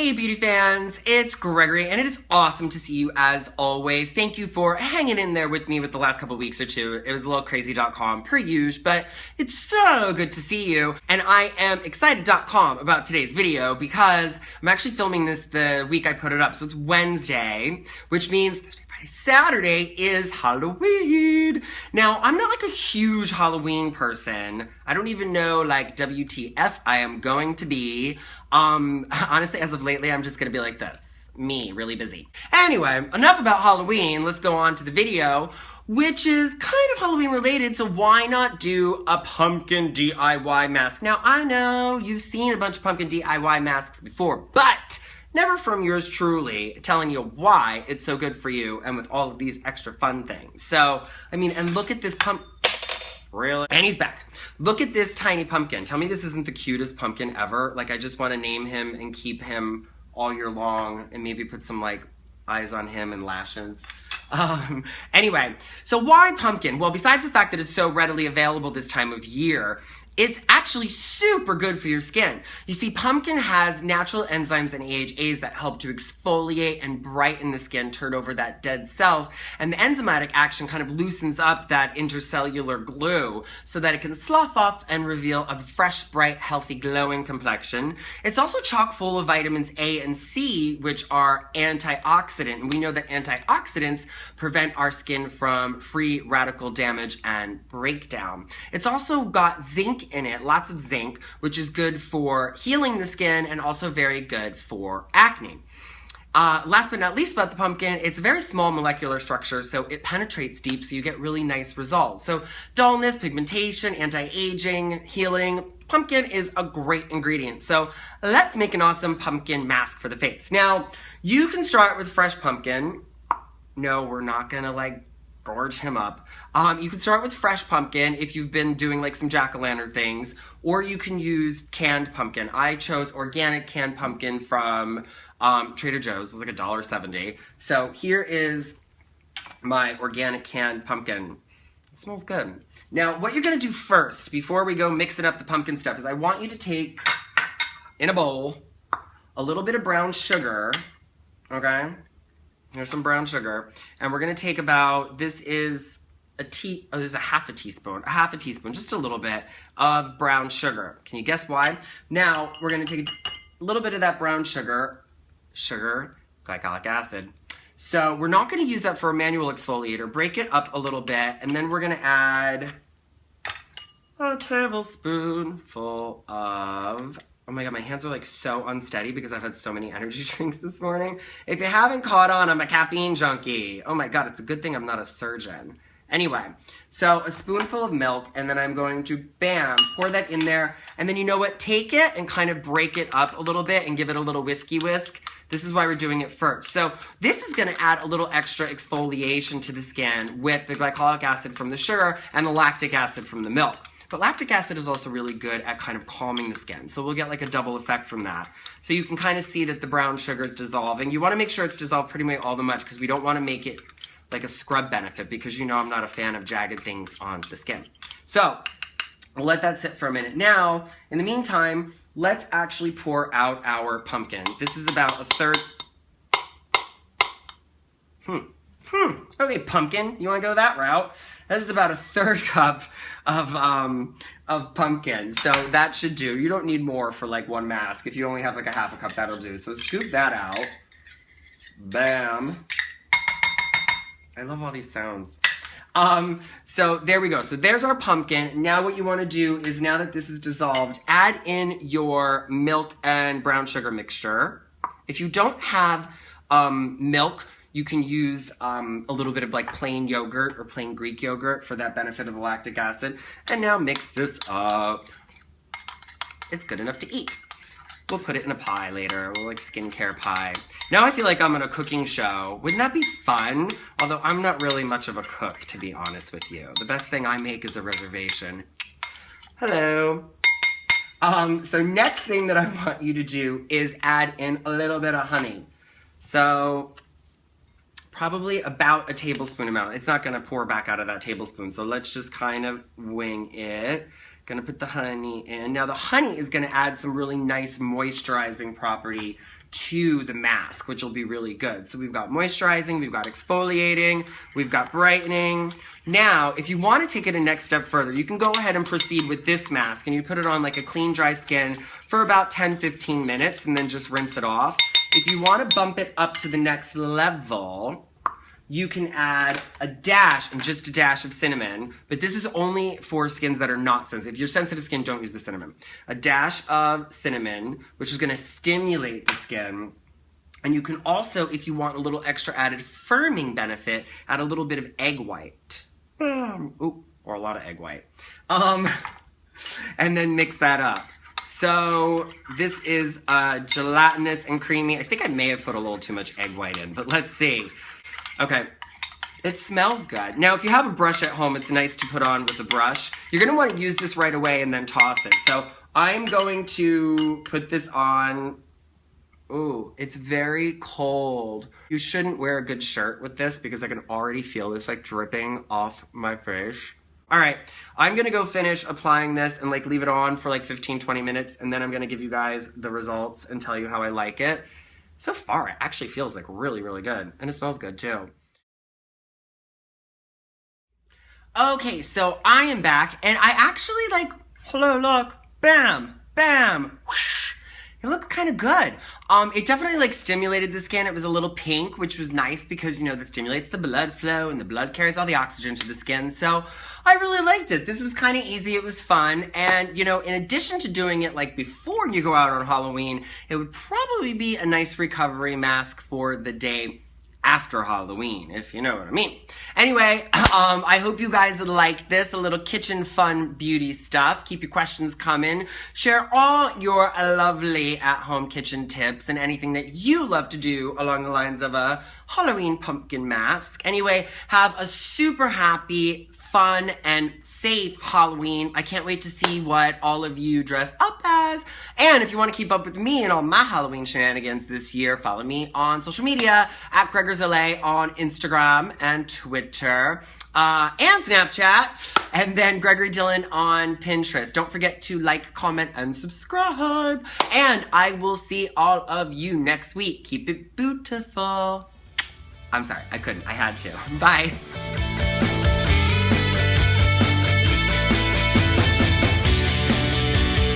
Hey beauty fans, it's Gregory and it is awesome to see you as always. Thank you for hanging in there with me with the last couple weeks or two. It was a little crazy.com per usual, but it's so good to see you. And I am excited.com about today's video because I'm actually filming this the week I put it up. So it's Wednesday, which means Thursday, Friday, Saturday is Halloween. Now, I'm not like a huge Halloween person. I don't even know like WTF I am going to be. Honestly, as of lately, I'm just gonna be like this. Me, really busy. Anyway, enough about Halloween. Let's go on to the video, which is kind of Halloween related, so why not do a pumpkin DIY mask? Now, I know you've seen a bunch of pumpkin DIY masks before, but never from yours truly telling you why it's so good for you and with all of these extra fun things. So, I mean, and look at this Really? And he's back. Look at this tiny pumpkin. Tell me this isn't the cutest pumpkin ever. Like, I just want to name him and keep him all year long and maybe put some, like, eyes on him and lashes. Anyway, so why pumpkin? Well, besides the fact that it's so readily available this time of year, it's actually super good for your skin. You see, pumpkin has natural enzymes and AHAs that help to exfoliate and brighten the skin, turn over that dead cells, and the enzymatic action kind of loosens up that intercellular glue so that it can slough off and reveal a fresh, bright, healthy, glowing complexion. It's also chock full of vitamins A and C, which are antioxidant, and we know that antioxidants prevent our skin from free radical damage and breakdown. It's also got zinc in it, lots of zinc, which is good for healing the skin and also very good for acne. Last but not least about the pumpkin, it's a very small molecular structure, so it penetrates deep, so you get really nice results. So dullness, pigmentation, anti-aging, healing, pumpkin is a great ingredient. So let's make an awesome pumpkin mask for the face. Now, you can start with fresh pumpkin. No, we're not gonna like gorge him up. You can start with fresh pumpkin if you've been doing like some jack-o'-lantern things, or you can use canned pumpkin. I chose organic canned pumpkin from Trader Joe's. It was like $1.70. So here is my organic canned pumpkin. It smells good. Now, what you're gonna do first, before we go mixing up the pumpkin stuff, is I want you to take, in a bowl, a little bit of brown sugar, okay? Here's some brown sugar, and we're gonna take about, this is a half a teaspoon, just a little bit of brown sugar. Can you guess why? Now, we're gonna take a little bit of that brown sugar, glycolic acid. So we're not gonna use that for a manual exfoliator. Break it up a little bit, and then we're gonna add a tablespoonful of, oh my god, my hands are like so unsteady because I've had so many energy drinks this morning. If you haven't caught on, I'm a caffeine junkie. Oh my god, it's a good thing I'm not a surgeon. Anyway, so a spoonful of milk, and then I'm going to, bam, pour that in there. And then you know what? Take it and kind of break it up a little bit and give it a little whisk. This is why we're doing it first. So this is gonna add a little extra exfoliation to the skin with the glycolic acid from the sugar and the lactic acid from the milk. But lactic acid is also really good at kind of calming the skin. So we'll get like a double effect from that. So you can kind of see that the brown sugar is dissolving. You wanna make sure it's dissolved pretty much all the much because we don't wanna make it like a scrub benefit because you know I'm not a fan of jagged things on the skin. So we'll let that sit for a minute. Now, in the meantime, let's actually pour out our pumpkin. This is about a third. Okay, pumpkin, you wanna go that route? This is about a third cup of pumpkin, so that should do. You don't need more for like one mask. If you only have like a half a cup, that'll do. So scoop that out. Bam. I love all these sounds. So there we go. So there's our pumpkin. Now what you want to do is, now that this is dissolved, add in your milk and brown sugar mixture. If you don't have milk, you can use a little bit of like plain yogurt or plain Greek yogurt for that benefit of the lactic acid. And now mix this up. It's good enough to eat. We'll put it in a pie later, we'll like skincare pie. Now I feel like I'm on a cooking show. Wouldn't that be fun? Although I'm not really much of a cook, to be honest with you. The best thing I make is a reservation. Hello. So next thing that I want you to do is add in a little bit of honey. So probably about a tablespoon amount. It's not gonna pour back out of that tablespoon, so let's just kind of wing it. Gonna put the honey in. Now the honey is gonna add some really nice moisturizing property to the mask, which will be really good. So we've got moisturizing, we've got exfoliating, we've got brightening. Now, if you want to take it a next step further, you can go ahead and proceed with this mask and you put it on like a clean, dry skin for about 10-15 minutes and then just rinse it off. If you want to bump it up to the next level, you can add a dash, and just a dash of cinnamon, but this is only for skins that are not sensitive. If you're sensitive skin, don't use the cinnamon. A dash of cinnamon, which is gonna stimulate the skin. And you can also, if you want a little extra added firming benefit, add a little bit of egg white. Ooh, or a lot of egg white. And then mix that up. So this is gelatinous and creamy. I think I may have put a little too much egg white in, but let's see. Okay, it smells good. Now, if you have a brush at home, it's nice to put on with a brush. You're gonna wanna use this right away and then toss it. So I'm going to put this on. Ooh, it's very cold. You shouldn't wear a good shirt with this because I can already feel this like dripping off my face. All right, I'm gonna go finish applying this and like leave it on for like 15-20 minutes, and then I'm gonna give you guys the results and tell you how I like it. So far, it actually feels like really, really good. And it smells good too. Okay, so I am back and I actually like, hello, look, bam, bam, whoosh. It looks kind of good. It definitely like stimulated the skin. It was a little pink, which was nice because, you know, that stimulates the blood flow and the blood carries all the oxygen to the skin. So I really liked it. This was kind of easy. It was fun. And, you know, in addition to doing it like before you go out on Halloween, it would probably be a nice recovery mask for the day after Halloween, if you know what I mean. Anyway, I hope you guys liked this, a little kitchen fun beauty stuff. Keep your questions coming. Share all your lovely at-home kitchen tips and anything that you love to do along the lines of a Halloween pumpkin mask. Anyway, have a super happy, fun, and safe Halloween. I can't wait to see what all of you dress up as. And if you want to keep up with me and all my Halloween shenanigans this year, follow me on social media at Gregor'sLA on Instagram and Twitter and Snapchat, and then Gregory Dillon on Pinterest. Don't forget to like, comment, and subscribe. And I will see all of you next week. Keep it beautiful. I'm sorry, I couldn't. I had to. Bye.